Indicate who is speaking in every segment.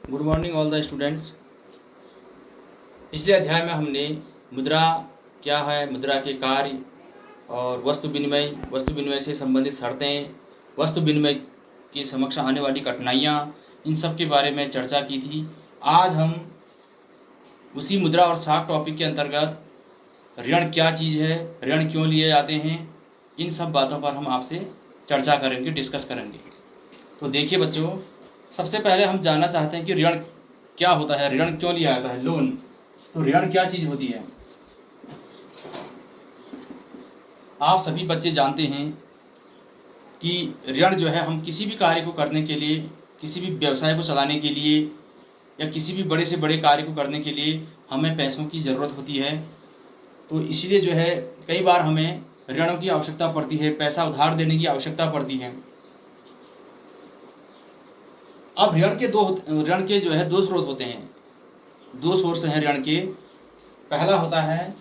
Speaker 1: Good morning all the students. पिछले अध्याय में हमने मुद्रा क्या है, मुद्रा के कार्य और वस्तु विनिमय से संबंधित शर्तें, वस्तु विनिमय के समक्ष आने वाली कठिनाइयाँ, इन सब के बारे में चर्चा की थी। आज हम उसी मुद्रा और साख टॉपिक के अंतर्गत ऋण क्या चीज़ है, ऋण क्यों लिए जाते हैं, इन सब बातों पर हम आपसे चर्चा करेंगे, डिस्कस करेंगे। तो देखिए बच्चों, सबसे पहले हम जानना चाहते हैं कि ऋण क्या होता है, ऋण क्यों लिया जाता है, लोन। तो ऋण क्या चीज़ होती है? आप सभी बच्चे जानते हैं कि ऋण जो है, हम किसी भी कार्य को करने के लिए, किसी भी व्यवसाय को चलाने के लिए या किसी भी बड़े से बड़े कार्य को करने के लिए हमें पैसों की ज़रूरत होती है। तो इसलिए जो है कई बार हमें ऋणों की आवश्यकता पड़ती है, पैसा उधार देने की आवश्यकता पड़ती है। अब ऋण के जो है दो स्रोत होते हैं, दो सोर्स हैं ऋण के। पहला होता है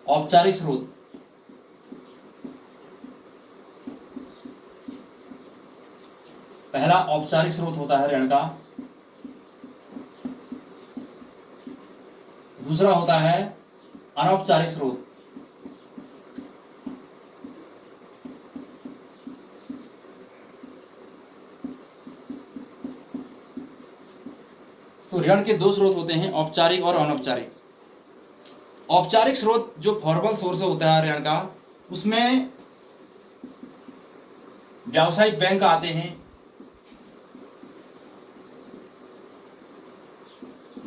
Speaker 1: औपचारिक स्रोत। पहला औपचारिक स्रोत होता है ऋण का। दूसरा होता है अनौपचारिक स्रोत। तो ऋण के दो स्रोत होते हैं, औपचारिक और अनौपचारिक। औपचारिक स्रोत जो फॉर्मल सोर्स होता है ऋण का, उसमें व्यावसायिक बैंक आते हैं,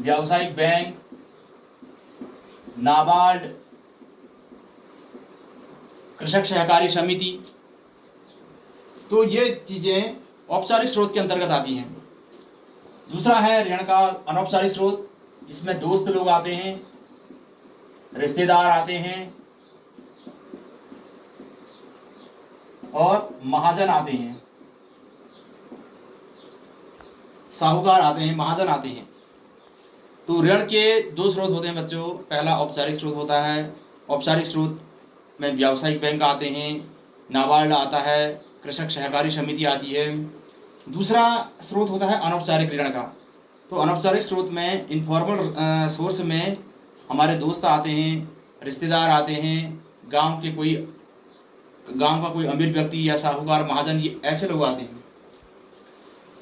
Speaker 1: व्यावसायिक बैंक, नाबार्ड, कृषक सहकारी समिति। तो ये चीजें औपचारिक स्रोत के अंतर्गत आती हैं। दूसरा है ऋण का अनौपचारिक स्रोत, जिसमें दोस्त लोग आते हैं, रिश्तेदार आते हैं और महाजन आते हैं, साहूकार आते हैं, महाजन आते हैं। तो ऋण के दो स्रोत होते हैं बच्चों। पहला औपचारिक स्रोत होता है, औपचारिक स्रोत में व्यावसायिक बैंक आते हैं, नाबार्ड आता है, कृषक सहकारी समिति आती है। दूसरा स्रोत होता है अनौपचारिक ऋण का। तो अनौपचारिक स्रोत में इनफॉर्मल सोर्स में हमारे दोस्त आते हैं, रिश्तेदार आते हैं, गांव का कोई अमीर व्यक्ति या साहूकार, महाजन, ये ऐसे लोग आते हैं।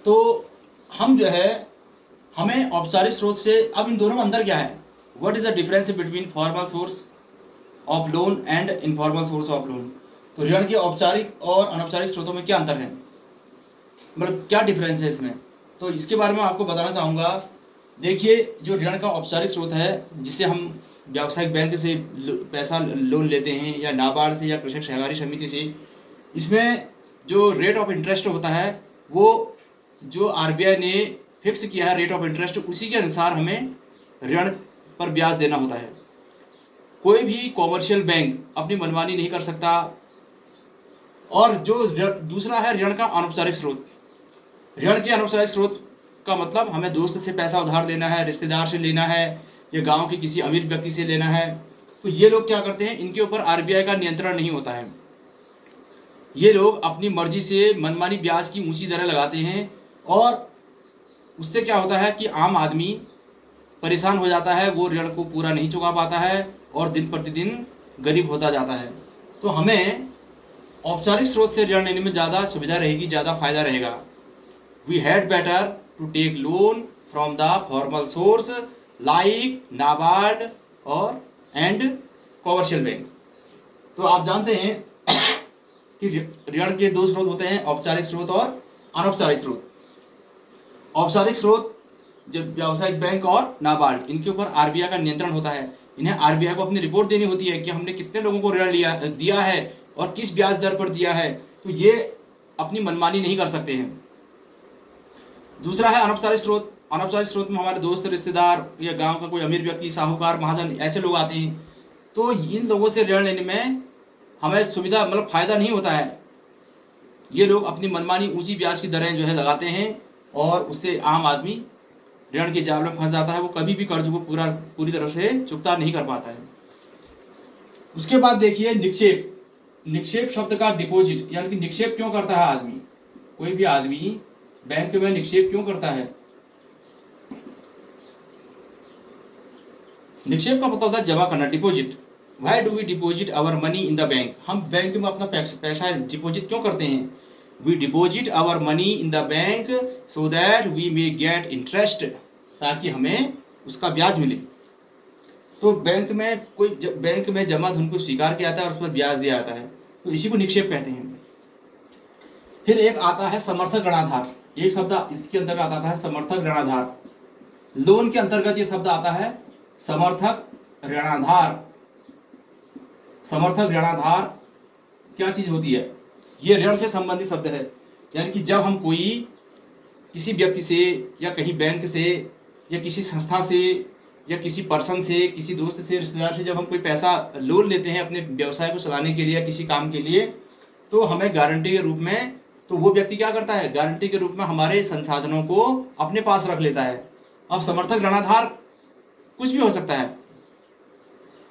Speaker 1: तो हम जो है, हमें औपचारिक स्रोत से, अब इन दोनों में अंतर क्या है? What is the difference between formal source of loan and informal source of loan? तो ऋण के औपचारिक और अनौपचारिक स्रोतों में क्या अंतर है, मतलब क्या डिफरेंस है इसमें? तो इसके बारे में आपको बताना चाहूँगा। देखिए, जो ऋण का औपचारिक स्रोत है, जिसे हम व्यावसायिक बैंक से पैसा लोन लेते हैं या नाबार्ड से या कृषक सहकारी समिति से, इसमें जो रेट ऑफ इंटरेस्ट होता है, वो जो आरबीआई ने फिक्स किया है रेट ऑफ इंटरेस्ट, उसी के अनुसार हमें ऋण पर ब्याज देना होता है। कोई भी कॉमर्शियल बैंक अपनी मनमानी नहीं कर सकता। और जो दूसरा है ऋण का अनौपचारिक स्रोत। ऋण के अनौपचारिक स्रोत का मतलब हमें दोस्त से पैसा उधार देना है, रिश्तेदार से लेना है, या गांव के किसी अमीर व्यक्ति से लेना है। तो ये लोग क्या करते हैं, इनके ऊपर आरबीआई का नियंत्रण नहीं होता है। ये लोग अपनी मर्जी से मनमानी ब्याज की ऊंची दरें लगाते हैं, और उससे क्या होता है कि आम आदमी परेशान हो जाता है, वो ऋण को पूरा नहीं चुका पाता है और दिन प्रतिदिन गरीब होता जाता है। तो हमें औपचारिक स्रोत से ऋण लेने में ज़्यादा सुविधा रहेगी, ज़्यादा फायदा रहेगा। We had better to take loan from the formal source like NABARD और एंड कॉमर्शियल बैंक। तो आप जानते हैं कि ऋण के दो स्रोत होते हैं, औपचारिक स्रोत और अनौपचारिक स्रोत। औपचारिक स्रोत जब व्यावसायिक बैंक और नाबार्ड, इनके ऊपर आरबीआई का नियंत्रण होता है। इन्हें आरबीआई को अपनी रिपोर्ट देनी होती है कि हमने कितने लोगों को ऋण दिया है और किस ब्याज दर पर दिया है। तो ये अपनी मनमानी नहीं कर सकते हैं। दूसरा है अनौपचारिक स्रोत। अनौपचारिक स्रोत में हमारे दोस्त, रिश्तेदार या गांव का कोई अमीर व्यक्ति, साहूकार, महाजन, ऐसे लोग आते हैं। तो इन लोगों से ऋण लेने में हमें सुविधा, मतलब फायदा नहीं होता है। ये लोग अपनी मनमानी ऊंची ब्याज की दरें जो है लगाते हैं, और उससे आम आदमी ऋण के जाल में फंस जाता है। वो कभी भी कर्ज को पूरी तरह से चुकता नहीं कर पाता है। उसके बाद देखिए निक्षेप। निक्षेप शब्द का डिपॉजिट, यानी कि निक्षेप क्यों करता है आदमी, कोई भी आदमी बैंक में निक्षेप क्यों करता है? निक्षेप का मतलब होता है जमा करना, deposit. Why do we deposit our money in the bank? हम बैंक में अपना पैसा डिपॉजिट क्यों करते हैं? We deposit our money in the bank so that we may get interest, ताकि हमें उसका ब्याज मिले। तो बैंक में जमा धन को स्वीकार किया जाता है और उस पर ब्याज दिया जाता है, तो इसी को निक्षेप कहते हैं। फिर एक आता है समर्थक ऋणाधार। एक शब्द इसके अंतर्गत आता है समर्थक ऋणाधार। लोन के अंतर्गत ये शब्द आता है समर्थक ऋणाधार। समर्थक ऋणाधार क्या चीज होती है? ये ऋण से संबंधित शब्द है, यानी कि जब हम कोई किसी व्यक्ति से या कहीं बैंक से या किसी संस्था से या किसी पर्सन से, किसी दोस्त से, रिश्तेदार से जब हम कोई पैसा लोन लेते हैं अपने व्यवसाय को चलाने के लिए या किसी काम के लिए, तो हमें गारंटी के रूप में, तो वो व्यक्ति क्या करता है? गारंटी के रूप में हमारे संसाधनों को अपने पास रख लेता है। अब समर्थक ऋणाधार कुछ भी हो सकता है,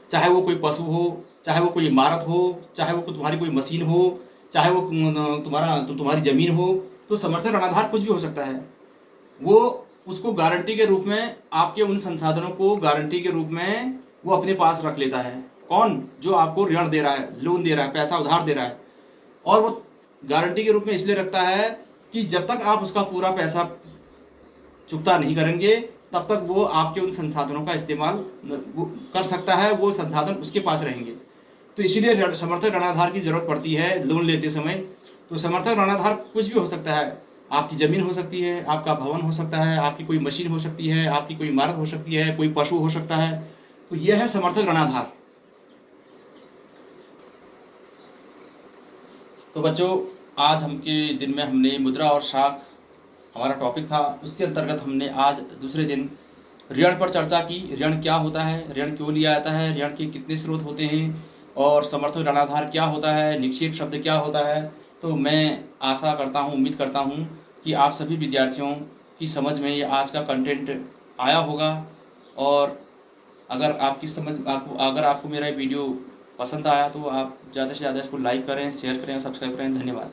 Speaker 1: चाहे वो कोई पशु हो, चाहे वो कोई इमारत हो, चाहे वो तुम्हारी कोई मशीन हो, चाहे वो तुम्हारी जमीन हो, तो समर्थक ऋणाधार कुछ भी हो सकता है। वो उसको गारंटी के रूप में, आपके उन संसाधनों को गारंटी के रूप में वो अपने पास रख लेता है। कौन? जो आपको ऋण दे रहा है, लोन दे रहा है, पैसा उधार दे रहा है। और वो गारंटी के रूप में इसलिए रखता है कि जब तक आप उसका पूरा पैसा चुकता नहीं करेंगे तब तक वो आपके उन संसाधनों का इस्तेमाल कर सकता है, वो संसाधन उसके पास रहेंगे। तो इसीलिए समर्थक ऋणाधार की जरूरत पड़ती है लोन लेते समय। तो समर्थक ऋणाधार कुछ भी हो सकता है, आपकी ज़मीन हो सकती है, आपका भवन हो सकता है, आपकी कोई मशीन हो सकती है, आपकी कोई इमारत हो सकती है, कोई पशु हो सकता है। तो यह है समर्थक ऋणाधार। तो बच्चों, आज हमके दिन में हमने मुद्रा और शाख हमारा टॉपिक था, उसके अंतर्गत हमने आज दूसरे दिन ऋण पर चर्चा की। ऋण क्या होता है, ऋण क्यों लिया जाता है, ऋण के कितने स्रोत होते हैं, और समर्थक ऋणाधार क्या होता है, निक्षेप शब्द क्या होता है। तो मैं आशा करता हूँ, उम्मीद करता हूँ कि आप सभी विद्यार्थियों की समझ में ये आज का कंटेंट आया होगा। और अगर आपको मेरा वीडियो पसंद आया तो आप ज़्यादा से ज़्यादा इसको लाइक करें, शेयर करें और सब्सक्राइब करें। धन्यवाद।